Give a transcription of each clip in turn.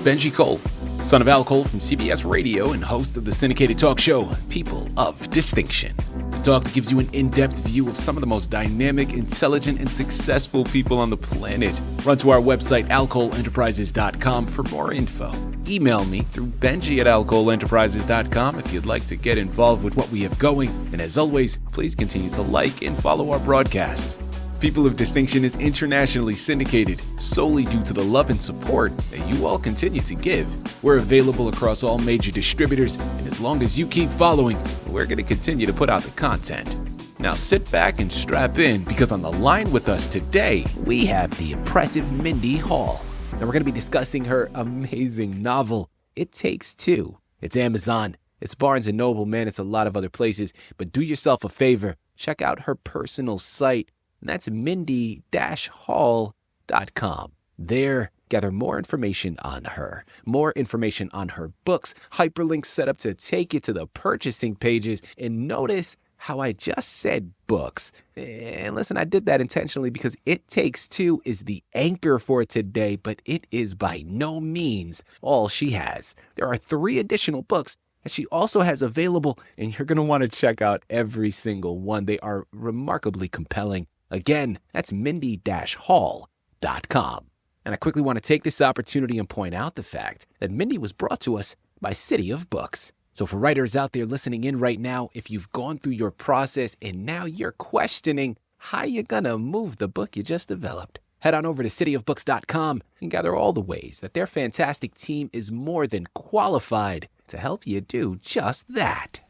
Benji Cole, son of Al Cole from CBS Radio and host of the syndicated talk show, People of Distinction. The talk that gives you an in-depth view of some of the most dynamic, intelligent, and successful people on the planet. Run to our website, alcoleenterprises.com for more info. Email me through benji@alcoleenterprises.com if you'd like to get involved with what we have going. And as always, please continue to like and follow our broadcasts. People of Distinction is internationally syndicated solely due to the love and support that you all continue to give. We're available across all major distributors, and as long as you keep following, we're going to continue to put out the content. Now sit back and strap in, because on the line with us today, we have the impressive Mindy Hall. And we're going to be discussing her amazing novel, It Takes Two. It's Amazon, it's Barnes & Noble, man, it's a lot of other places. But do yourself a favor, check out her personal site. And that's mindy-hall.com. There, gather more information on her, more information on her books, hyperlinks set up to take you to the purchasing pages. And notice how I just said books. And listen, I did that intentionally because It Takes Two is the anchor for today, but it is by no means all she has. There are 3 additional books that she also has available, and you're going to want to check out every single one. They are remarkably compelling. Again, that's mindy-hall.com. And I quickly want to take this opportunity and point out the fact that Mindy was brought to us by Citi of Books. So for writers out there listening in right now, if you've gone through your process and now you're questioning how you're going to move the book you just developed, head on over to cityofbooks.com and gather all the ways that their fantastic team is more than qualified to help you do just that.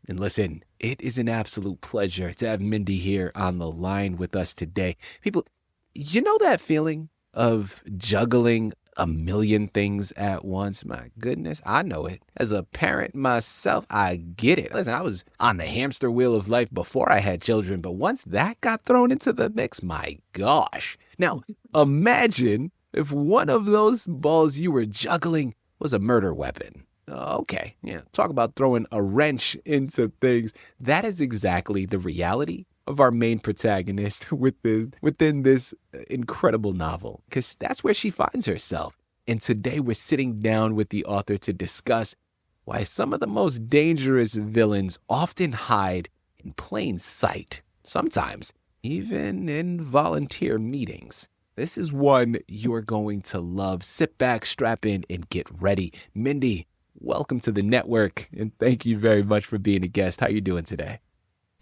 And listen, it is an absolute pleasure to have Mindy here on the line with us today. People, you know that feeling of juggling a million things at once? My goodness, I know it. As a parent myself, I get it. Listen, I was on the hamster wheel of life before I had children, but once that got thrown into the mix, my gosh. Now, imagine if one of those balls you were juggling was a murder weapon. Okay, yeah, talk about throwing a wrench into things. That is exactly the reality of our main protagonist within this incredible novel, because that's where she finds herself. And today we're sitting down with the author to discuss why some of the most dangerous villains often hide in plain sight, sometimes even in volunteer meetings. This is one you're going to love. Sit back, strap in, and get ready. Mindy, welcome to the network, and thank you very much for being a guest. How are you doing today?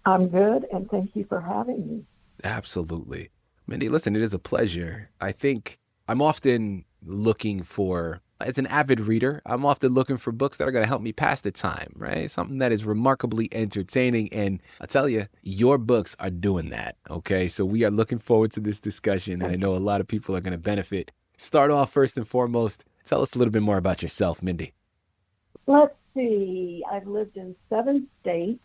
I'm good, and thank you for having me. Absolutely. Mindy, listen, it is a pleasure. I think I'm often looking for, as an avid reader, I'm often looking for books that are going to help me pass the time, right? Something that is remarkably entertaining, and I'll tell you, your books are doing that, okay? So we are looking forward to this discussion, and I know a lot of people are going to benefit. Start off first and foremost, tell us a little bit more about yourself, Mindy. Let's see. I've lived in 7 states.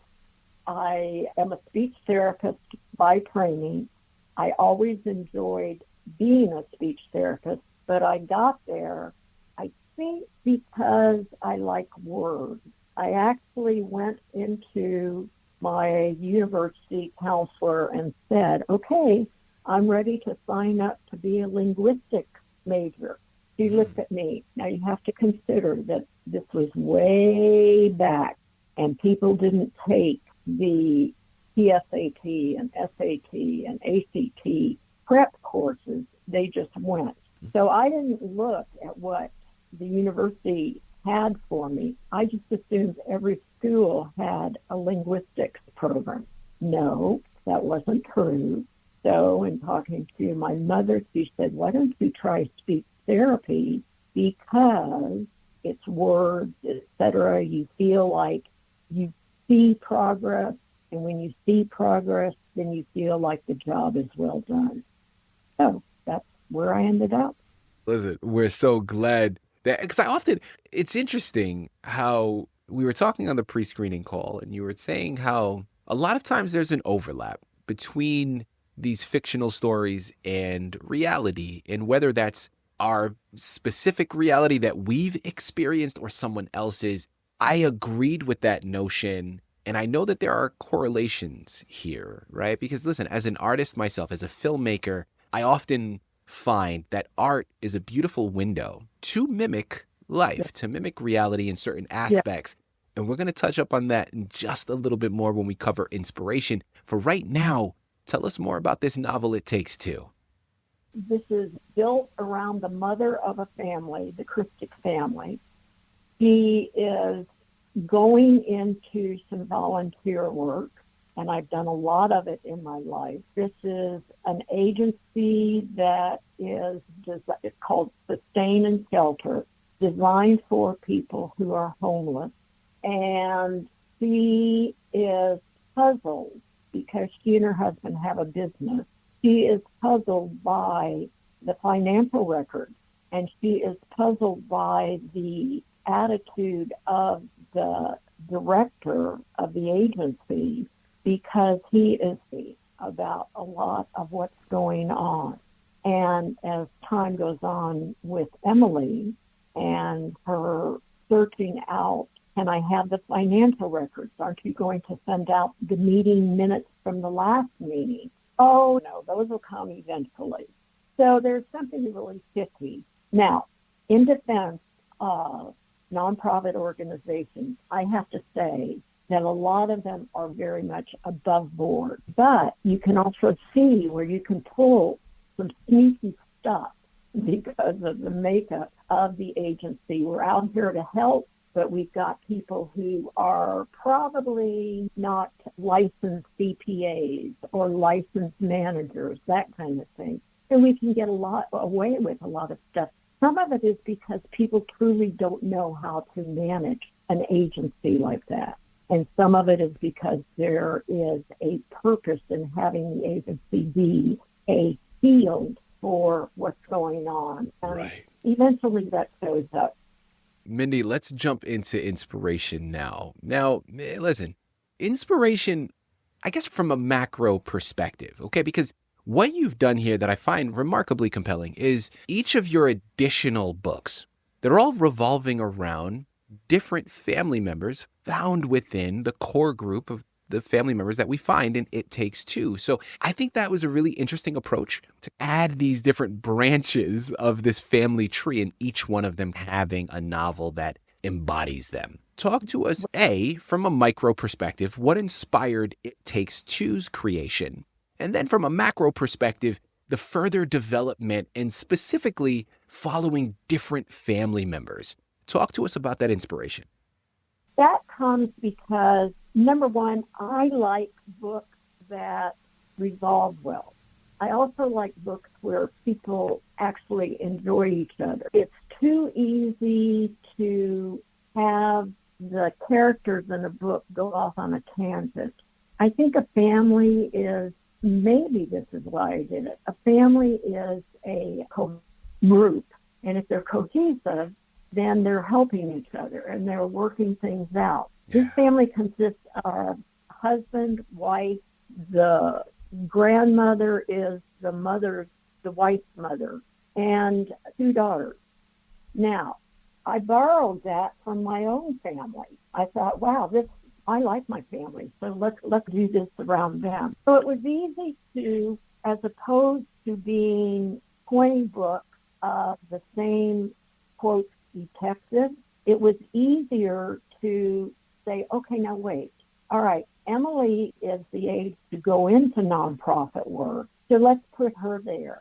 I am a speech therapist by training. I always enjoyed being a speech therapist, but I got there, I think, because I like words. I actually went into my university counselor and said, okay, I'm ready to sign up to be a linguistics major. She looked at me. Now you have to consider that this was way back, and people didn't take the PSAT and SAT and ACT prep courses. They just went. So I didn't look at what the university had for me. I just assumed every school had a linguistics program. No, that wasn't true. So in talking to my mother, she said, why don't you try speech therapy, because it's words, etc. You feel like you see progress, and when you see progress, then you feel like the job is well done. So that's where I ended up. Listen, we're so glad that, because it's interesting how we were talking on the pre-screening call, and you were saying how a lot of times there's an overlap between these fictional stories and reality, and whether that's our specific reality that we've experienced or someone else's. I agreed with that notion, and I know that there are correlations here, right? Because listen, as an artist myself, as a filmmaker, I often find that art is a beautiful window to mimic life, to mimic reality in certain aspects. And we're going to touch up on that in just a little bit more when we cover inspiration. For right now, tell us more about this novel, It Takes Two. This is built around the mother of a family, the Kristich family. She is going into some volunteer work, and I've done a lot of it in my life. This is an agency that is it's called Sustain and Shelter, designed for people who are homeless. And she is puzzled because she and her husband have a business. She is puzzled by the financial records, and she is puzzled by the attitude of the director of the agency, because he is about a lot of what's going on. And as time goes on with Emily and her searching out, can I have the financial records? Aren't you going to send out the meeting minutes from the last meeting? Oh, no, those will come eventually. So there's something really sticky. Now, in defense of nonprofit organizations, I have to say that a lot of them are very much above board. But you can also see where you can pull some sneaky stuff because of the makeup of the agency. We're out here to help, but we've got people who are probably not licensed CPAs or licensed managers, that kind of thing. And we can get away with a lot of stuff. Some of it is because people truly don't know how to manage an agency like that. And some of it is because there is a purpose in having the agency be a field for what's going on. And Right. Eventually that shows up. Mindy, let's jump into inspiration now. Now, listen, inspiration, I guess from a macro perspective, okay? Because what you've done here that I find remarkably compelling is each of your additional books, they're all revolving around different family members found within the core group of the family members that we find in It Takes Two. So I think that was a really interesting approach to add these different branches of this family tree and each one of them having a novel that embodies them. Talk to us, from a micro perspective, what inspired It Takes Two's creation? And then from a macro perspective, the further development and specifically following different family members. Talk to us about that inspiration. That comes because, number one, I like books that resolve well. I also like books where people actually enjoy each other. It's too easy to have the characters in a book go off on a tangent. I think a family is, maybe this is why I did it, a family is a group. And if they're cohesive, then they're helping each other and they're working things out. Yeah. This family consists of husband, wife, the grandmother is the wife's mother, and 2 daughters. Now, I borrowed that from my own family. I thought, wow, I like my family, so let's do this around them. So it was easy to, as opposed to being 20 books of the same, quote, detective, it was easier to say, okay, now wait. All right, Emily is the age to go into nonprofit work, so let's put her there.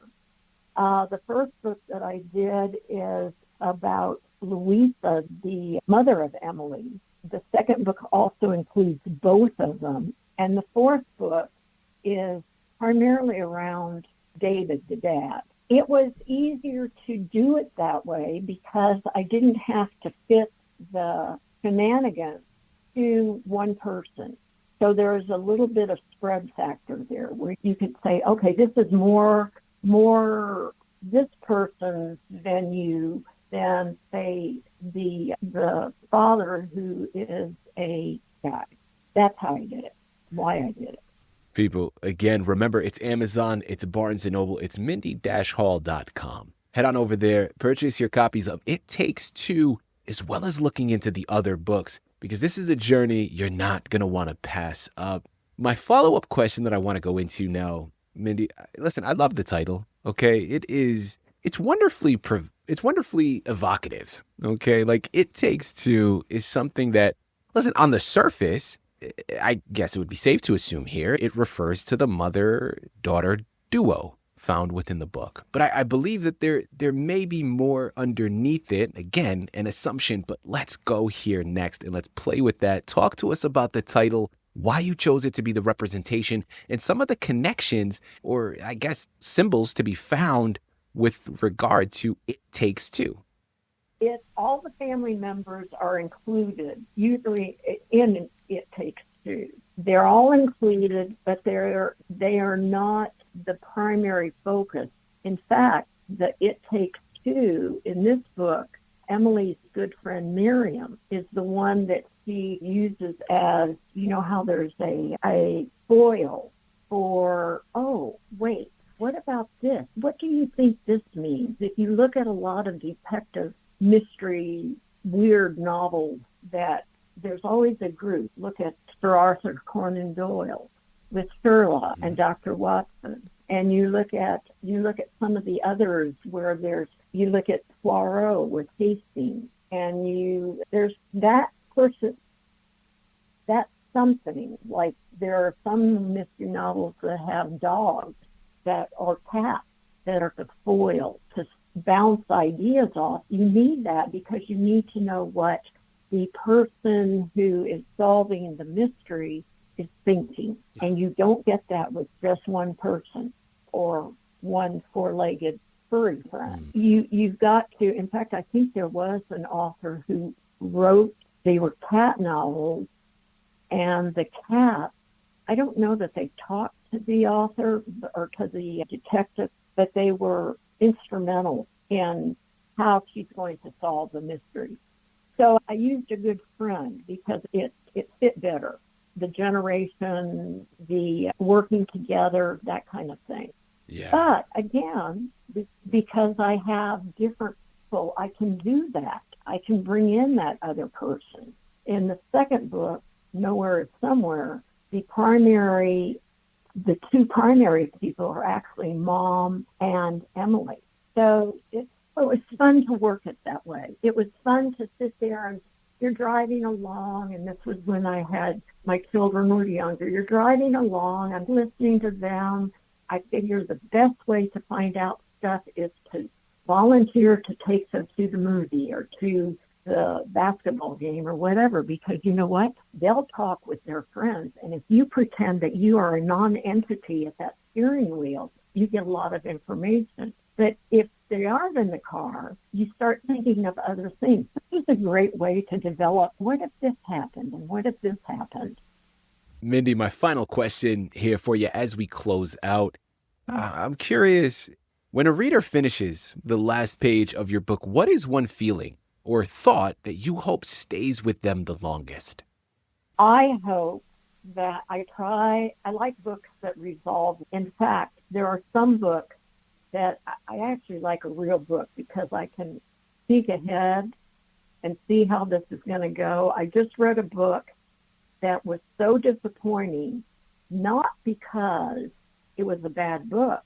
The first book that I did is about Louisa, the mother of Emily. The second book also includes both of them. And the fourth book is primarily around David, the dad. It was easier to do it that way because I didn't have to fit the shenanigans to one person. So there's a little bit of spread factor there where you could say, okay, this is more this person than say the father who is a guy. That's how I did it, why I did it. People, again, remember, it's Amazon, it's Barnes & Noble, it's mindy-hall.com. Head on over there, purchase your copies of It Takes Two, as well as looking into the other books, because this is a journey you're not going to want to pass up. My follow-up question that I want to go into now, Mindy, listen, I love the title, Okay, it's wonderfully evocative. Okay, like It Takes Two is something that, listen, on the surface, I guess it would be safe to assume here it refers to the mother-daughter duo found within the book. But I believe that there may be more underneath it. Again, an assumption, but let's go here next and let's play with that. Talk to us about the title, why you chose it to be the representation, and some of the connections, or I guess symbols, to be found with regard to It Takes Two. All the family members are included, usually in It Takes Two. They're all included, but they are not the primary focus. In fact, the It Takes Two in this book, Emily's good friend Miriam is the one that she uses as, how there's a foil for, oh, wait, what about this? What do you think this means? If you look at a lot of detective mystery, weird novels, that there's always a group. Look at Sir Arthur Conan Doyle with Sherlock and Dr. Watson. And you look at some of the others where you look at Poirot with Hastings, and there's that person, that's something. Like there are some mystery novels that have dogs or cats that are the foil to bounce ideas off. You need that because you need to know what the person who is solving the mystery is thinking. And you don't get that with just one person or one four-legged furry friend. You've got to, in fact, I think there was an author who wrote, they were cat novels, and the cat, I don't know that they talked to the author or to the detective, but they were instrumental in how she's going to solve the mystery. So I used a good friend because it fit better. The generation, the working together, that kind of thing. Yeah. But again, because I have different people, I can do that. I can bring in that other person. In the second book, Nowhere is Somewhere, the two primary people are actually Mom and Emily. So it was fun to work it that way. It was fun to sit there and you're driving along, and this was when my children were younger. You're driving along, I'm listening to them. I figure the best way to find out stuff is to volunteer to take them to the movie or to the basketball game or whatever, because you know what? They'll talk with their friends. And if you pretend that you are a non-entity at that steering wheel, you get a lot of information. But if they aren't in the car, you start thinking of other things. This is a great way to develop, what if this happened and what if this happened? Mindy, my final question here for you as we close out. I'm curious, when a reader finishes the last page of your book, what is one feeling or thought that you hope stays with them the longest? I hope that I like books that resolve. In fact, there are some books that I actually like a real book because I can think ahead and see how this is going to go. I just read a book that was so disappointing, not because it was a bad book.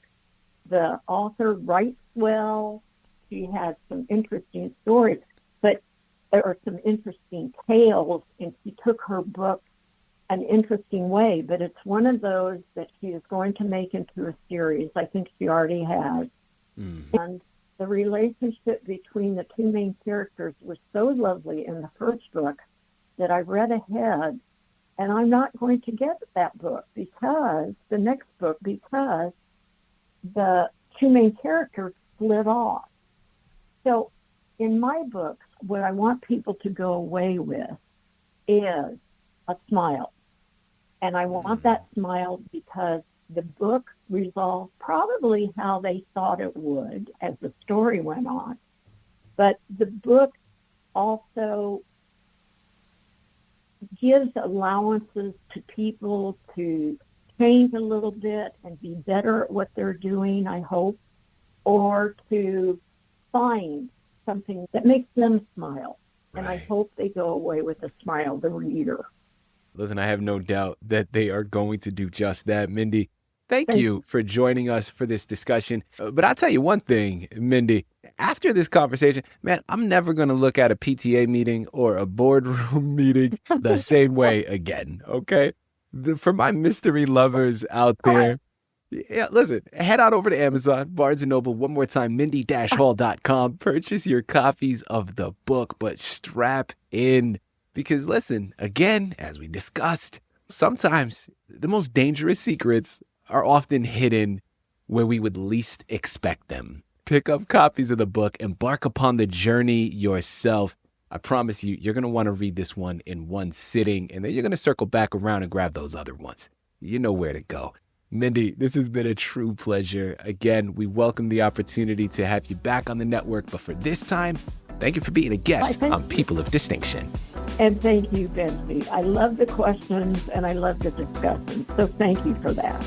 The author writes well. She has some interesting stories, but there are some interesting tales, and she took her book an interesting way, but it's one of those that she is going to make into a series. I think she already has. And the relationship between the two main characters was so lovely in the first book that I read ahead, and I'm not going to get that book because the two main characters split off. So in my books, what I want people to go away with is a smile. And I want that smile because the book resolved probably how they thought it would as the story went on. But the book also gives allowances to people to change a little bit and be better at what they're doing, I hope, or to find something that makes them smile. Right. And I hope they go away with a smile, the reader. Listen, I have no doubt that they are going to do just that. Mindy, Thank you for joining us for this discussion. But I'll tell you one thing, Mindy, after this conversation, man, I'm never going to look at a PTA meeting or a boardroom meeting the same way again. Okay. For my mystery lovers out there, yeah, listen, head on over to Amazon, Barnes & Noble, one more time, mindy-hall.com. Purchase your copies of the book, but strap in. Because listen, again, as we discussed, sometimes the most dangerous secrets are often hidden where we would least expect them. Pick up copies of the book, embark upon the journey yourself. I promise you, you're going to want to read this one in one sitting, and then you're going to circle back around and grab those other ones. You know where to go. Mindy, this has been a true pleasure. Again, we welcome the opportunity to have you back on the network, but for this time, thank you for being a guest on People of Distinction. And thank you, Benji. I love the questions and I love the discussion, so thank you for that.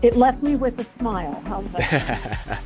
It left me with a smile. How about